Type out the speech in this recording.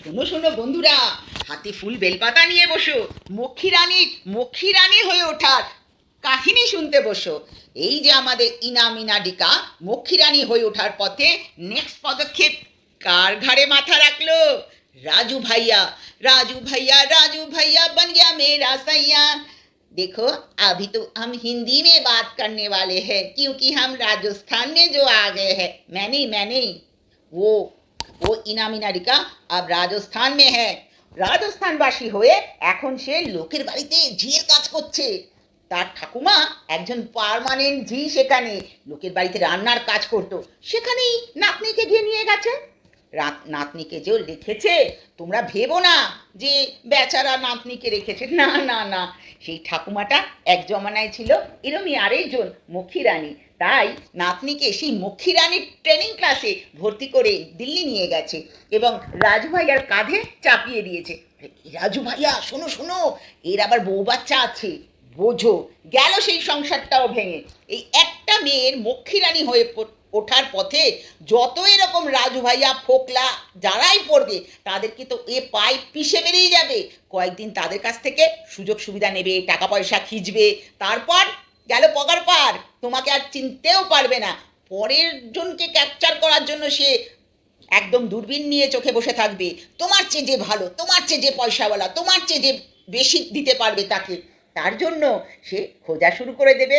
শোনো শোনো বন্ধুরা, হাতে ফুল বেলপাতা নিয়ে বসো। মক্ষী রানী হয়ে ওঠার কাহিনী শুনতে বসো। এই যে আমাদের ইনামিনাডিকা মক্ষী রানী হয়ে ওঠার পথে নেক্সট পদক্ষেপ কার ঘাড়ে মাথা রাখলো? राजू भैया। राजू भैया बन गया मेरा सैया। देखो, अभी तो हम हिंदी में बात करने वाले हैं क्योंकि हम राजस्थान में जो आ गए हैं। मैं नहीं, वो ইনামিনারিকা अब রাজস্থান में है। রাজস্থানবাসী হয়ে এখন সে লোকের বাড়িতে ঝিয়ের কাজ করছে। তার ঠাকুমা একজন পার্মানেন্ট ঝি, সেখানে লোকের বাড়িতে রান্নার কাজ করতো। সেখানেই নাতনিকে গিয়ে নিয়ে গেছে। নাতনিকে যে রেখেছে, তোমরা ভেবো না যে বেচারা নাতনিকে রেখেছে, না না না, সেই ঠাকুমাটা এক জমানায় ছিল এরমই আরেকজন মক্ষী রানী। তাই নাতনিকে সেই মক্ষী রানীর ট্রেনিং ক্লাসে ভর্তি করে দিল্লি নিয়ে গেছে এবং রাজু ভাইয়ার কাঁধে চাপিয়ে দিয়েছে। রাজু ভাইয়া শোনো শোনো, এর আবার বউ বাচ্চা আছে, বোঝো। গেল সেই সংসারটাও ভেঙে। এই একটা মেয়ের মক্ষী রানী হয়ে ওঠার পথে যত এরকম রাজু ভাইয়া ফোকলা যারাই পড়বে, তাদেরকে তো এ পাই পিষে বেরিয়ে যাবে। কয়েকদিন তাদের কাছ থেকে সুযোগ সুবিধা নেবে, টাকা পয়সা খিঁচবে, তারপর গেল পগার পার, তোমাকে আর চিনতেও পারবে না। পরের জনকে ক্যাপচার করার জন্য সে একদম দূরবীন নিয়ে চোখে বসে থাকবে। তোমার চেয়ে যে ভালো, তোমার চেয়ে যে পয়সাওয়ালা, তোমার চেয়ে যে বেশি দিতে পারবে তাকে, তার জন্য সে খোঁজা শুরু করে দেবে।